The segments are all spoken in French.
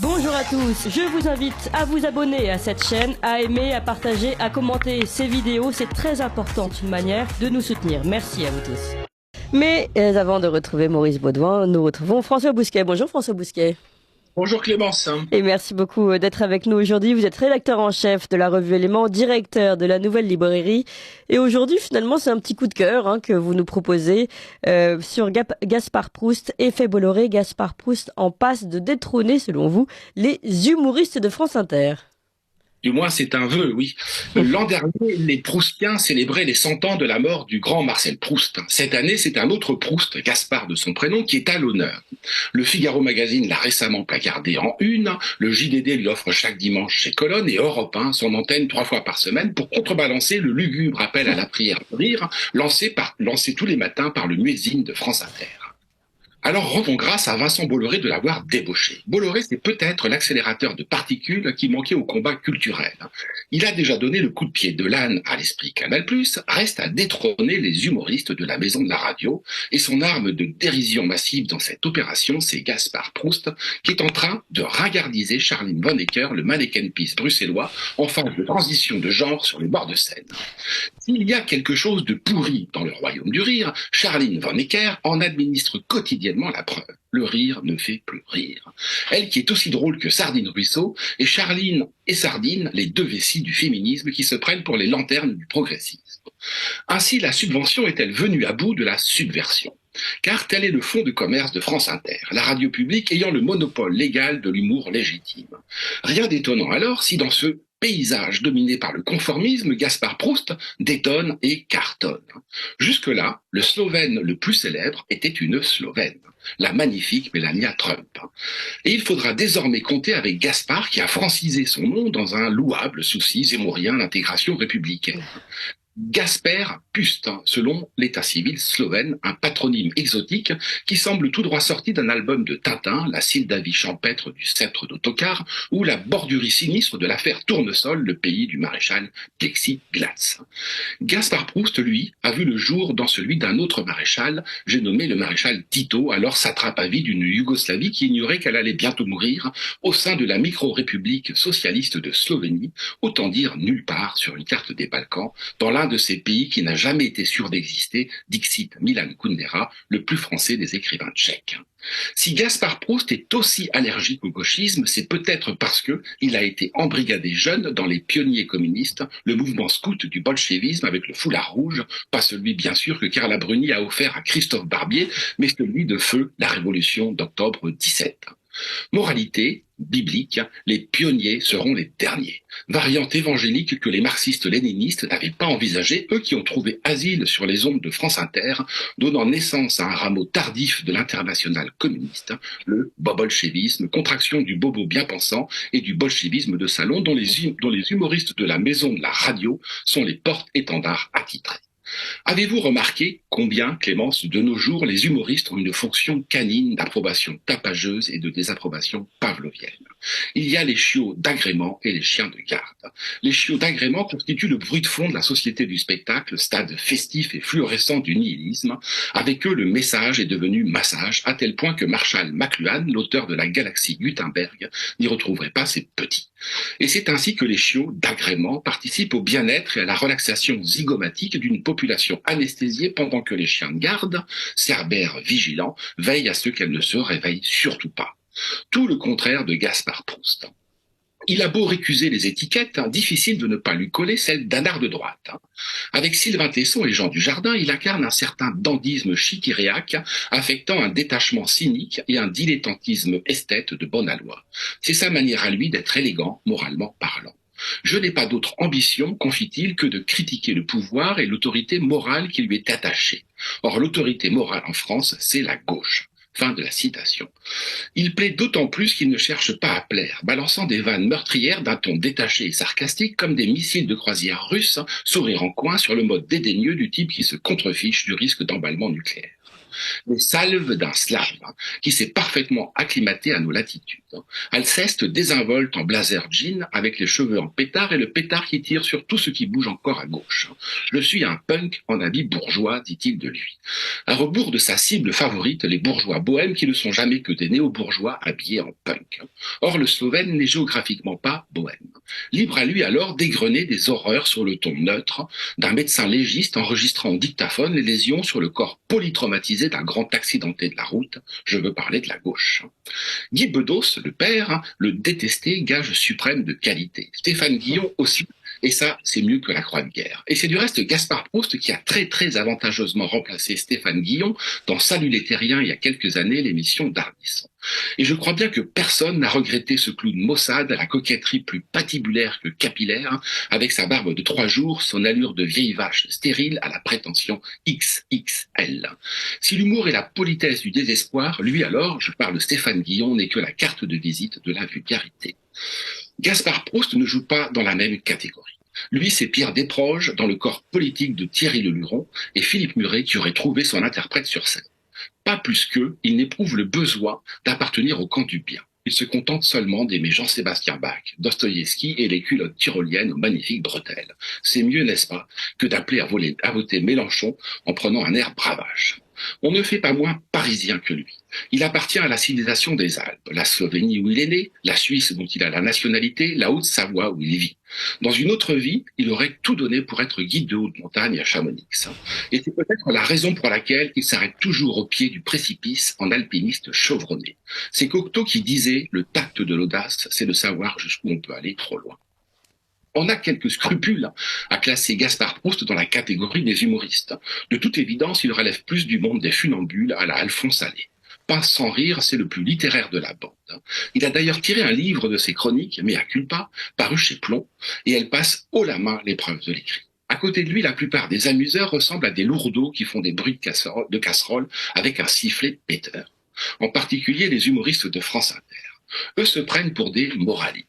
Bonjour à tous, je vous invite à vous abonner à cette chaîne, à aimer, à partager, à commenter ces vidéos. C'est très important, une manière de nous soutenir. Merci à vous tous. Mais avant de retrouver Maurice Baudouin, nous retrouvons François Bousquet. Bonjour François Bousquet. Bonjour Clémence. Et merci beaucoup d'être avec nous aujourd'hui. Vous êtes rédacteur en chef de la revue Éléments, directeur de la Nouvelle Librairie. Et aujourd'hui, finalement, c'est un petit coup de cœur que vous nous proposez sur Gaspard Proust, effet Bolloré. Gaspard Proust en passe de détrôner, selon vous, les humoristes de France Inter. Du moins, c'est un vœu, oui. L'an dernier, les Proustiens célébraient les 100 ans de la mort du grand Marcel Proust. Cette année, c'est un autre Proust, Gaspard de son prénom, qui est à l'honneur. Le Figaro Magazine l'a récemment placardé en une. Le JDD lui offre chaque dimanche ses colonnes et Europe 1 son antenne 3 fois par semaine pour contrebalancer le lugubre appel à la prière de rire lancé tous les matins par le muezzin de France Inter. Alors rendons grâce à Vincent Bolloré de l'avoir débauché. Bolloré, c'est peut-être l'accélérateur de particules qui manquait au combat culturel. Il a déjà donné le coup de pied de l'âne à l'esprit Canal+, reste à détrôner les humoristes de la maison de la radio, et son arme de dérision massive dans cette opération, c'est Gaspard Proust, qui est en train de ringardiser Charline Vonnecker, le mannequin-pisse bruxellois, en phase de transition de genre sur les bords de Seine. S'il y a quelque chose de pourri dans le royaume du rire, Charline Vonnecker en administre quotidiennement la preuve. Le rire ne fait plus rire. Elle qui est aussi drôle que Sardine Ruisseau, et Charline et Sardine, les deux vessies du féminisme qui se prennent pour les lanternes du progressisme. Ainsi, la subvention est-elle venue à bout de la subversion? Car tel est le fonds de commerce de France Inter, la radio publique ayant le monopole légal de l'humour légitime. Rien d'étonnant alors si dans ce paysage dominé par le conformisme, Gaspard Proust détonne et cartonne. Jusque-là, le Slovène le plus célèbre était une Slovène, la magnifique Melania Trump. Et il faudra désormais compter avec Gaspard qui a francisé son nom dans un louable souci zémourien d'intégration républicaine. Gasper Pust, selon l'état civil slovène, un patronyme exotique qui semble tout droit sorti d'un album de Tintin, la Sildavie champêtre du sceptre d'autocar, ou la bordurie sinistre de l'affaire Tournesol, le pays du maréchal Plexiglas. Gaspard Proust, lui, a vu le jour dans celui d'un autre maréchal, j'ai nommé le maréchal Tito, alors satrape à vie d'une Yougoslavie qui ignorait qu'elle allait bientôt mourir au sein de la micro-république socialiste de Slovénie, autant dire nulle part sur une carte des Balkans, dans l'un de ces pays qui n'a jamais été sûr d'exister, dixit Milan Kundera, le plus français des écrivains tchèques. Si Gaspard Proust est aussi allergique au gauchisme, c'est peut-être parce que il a été embrigadé jeune dans les pionniers communistes, le mouvement scout du bolchevisme avec le foulard rouge, pas celui bien sûr que Carla Bruni a offert à Christophe Barbier, mais celui de feu la Révolution d'octobre 17. Moralité biblique, les pionniers seront les derniers. Variante évangélique que les marxistes-léninistes n'avaient pas envisagée, eux qui ont trouvé asile sur les ondes de France Inter, donnant naissance à un rameau tardif de l'internationale communiste, le bolchevisme, contraction du bobo bien pensant et du bolchevisme de salon dont les humoristes de la maison de la radio sont les porte-étendards attitrés. Avez-vous remarqué combien, Clémence, de nos jours, les humoristes ont une fonction canine d'approbation tapageuse et de désapprobation pavlovienne? Il y a les chiots d'agrément et les chiens de garde. Les chiots d'agrément constituent le bruit de fond de la société du spectacle, stade festif et fluorescent du nihilisme. Avec eux, le message est devenu massage, à tel point que Marshall McLuhan, l'auteur de la galaxie Gutenberg, n'y retrouverait pas ses petits. Et c'est ainsi que les chiots d'agrément participent au bien-être et à la relaxation zygomatique d'une population anesthésiée pendant que les chiens de garde, cerbères vigilants, veillent à ce qu'elle ne se réveille surtout pas. Tout le contraire de Gaspard Proust. Il a beau récuser les étiquettes, difficile de ne pas lui coller celle d'un art de droite. Avec Sylvain Tesson et Jean Dujardin, il incarne un certain dandisme chic et réac, affectant un détachement cynique et un dilettantisme esthète de bon aloi. C'est sa manière à lui d'être élégant, moralement parlant. Je n'ai pas d'autre ambition, confie-t-il, que de critiquer le pouvoir et l'autorité morale qui lui est attachée. Or, l'autorité morale en France, c'est la gauche. Fin de la citation. Il plaît d'autant plus qu'il ne cherche pas à plaire, balançant des vannes meurtrières d'un ton détaché et sarcastique comme des missiles de croisière russes, sourire en coin sur le mode dédaigneux du type qui se contrefiche du risque d'emballement nucléaire. les salves d'un Slave qui s'est parfaitement acclimaté à nos latitudes. Alceste désinvolte en blazer jean avec les cheveux en pétard et le pétard qui tire sur tout ce qui bouge encore à gauche. Je suis un punk en habit bourgeois, dit-il de lui. À rebours de sa cible favorite, les bourgeois bohèmes qui ne sont jamais que des néo-bourgeois habillés en punk. Or, le Slovène n'est géographiquement pas bohème. Libre à lui alors d'égrener des horreurs sur le ton neutre d'un médecin légiste enregistrant au dictaphone les lésions sur le corps polytraumatisé d'un grand accidenté de la route. Je veux parler de la gauche. Guy Bedos, le père, le détesté gage suprême de qualité. Stéphane Guillon aussi. Et ça, c'est mieux que la croix de guerre. Et c'est du reste Gaspard Proust qui a très avantageusement remplacé Stéphane Guillon dans Salut les Terriens il y a quelques années, l'émission d'Ardisson. Et je crois bien que personne n'a regretté ce clown maussade à la coquetterie plus patibulaire que capillaire, avec sa barbe de 3 jours, son allure de vieille vache stérile à la prétention XXL. Si l'humour est la politesse du désespoir, lui alors, je parle de Stéphane Guillon, n'est que la carte de visite de la vulgarité. Gaspard Proust ne joue pas dans la même catégorie. Lui, c'est Pierre Desproges dans le corps politique de Thierry Leluron et Philippe Muret qui aurait trouvé son interprète sur scène. Pas plus qu'eux, il n'éprouve le besoin d'appartenir au camp du bien. Il se contente seulement d'aimer Jean-Sébastien Bach, Dostoïevski et les culottes tyroliennes aux magnifiques bretelles. C'est mieux, n'est-ce pas, que d'appeler à voter Mélenchon en prenant un air bravache. On ne fait pas moins parisien que lui. Il appartient à la civilisation des Alpes, la Slovénie où il est né, la Suisse dont il a la nationalité, la Haute-Savoie où il vit. Dans une autre vie, il aurait tout donné pour être guide de haute montagne à Chamonix. Et c'est peut-être la raison pour laquelle il s'arrête toujours au pied du précipice en alpiniste chevronné. C'est Cocteau qui disait « Le tact de l'audace, c'est de savoir jusqu'où on peut aller trop loin ». On a quelques scrupules à classer Gaspard Proust dans la catégorie des humoristes. De toute évidence, il relève plus du monde des funambules à la Alphonse Allais. Pas sans rire, c'est le plus littéraire de la bande. Il a d'ailleurs tiré un livre de ses chroniques, Mea culpa, paru chez Plomb, et elle passe haut la main l'épreuve de l'écrit. À côté de lui, la plupart des amuseurs ressemblent à des lourdeaux qui font des bruits de casserole avec un sifflet péteur. En particulier les humoristes de France Inter. Eux se prennent pour des moralistes.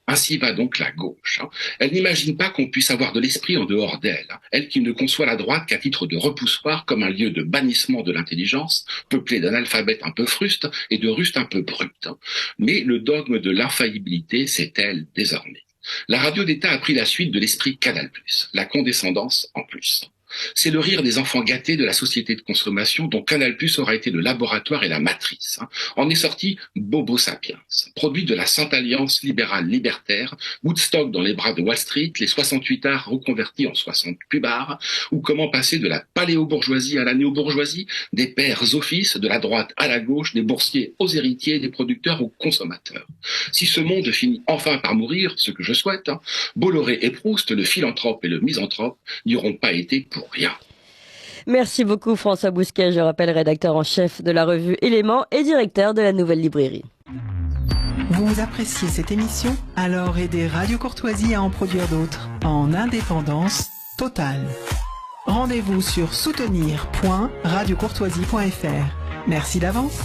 Ainsi va donc la gauche. Elle n'imagine pas qu'on puisse avoir de l'esprit en dehors d'elle. Elle qui ne conçoit la droite qu'à titre de repoussoir comme un lieu de bannissement de l'intelligence, peuplé d'analphabètes un peu frustes et de rustes un peu brutes. Mais le dogme de l'infaillibilité, c'est elle désormais. La radio d'État a pris la suite de l'esprit Canal+, la condescendance en plus. C'est le rire des enfants gâtés de la société de consommation dont Canal+ aura été le laboratoire et la matrice. En est sorti Bobo Sapiens, produit de la Sainte Alliance libérale libertaire, Woodstock dans les bras de Wall Street, les 68 arts reconvertis en 60 pubards, ou comment passer de la paléobourgeoisie à la néo-bourgeoisie, des pères offices, de la droite à la gauche, des boursiers aux héritiers, des producteurs aux consommateurs. Si ce monde finit enfin par mourir, ce que je souhaite, Bolloré et Proust, le philanthrope et le misanthrope, n'y auront pas été pour rien. Merci beaucoup François Bousquet, je rappelle rédacteur en chef de la revue Éléments et directeur de la Nouvelle Librairie. Vous appréciez cette émission? Alors aidez Radio Courtoisie à en produire d'autres en indépendance totale. Rendez-vous sur soutenir.radiocourtoisie.fr. Merci d'avance.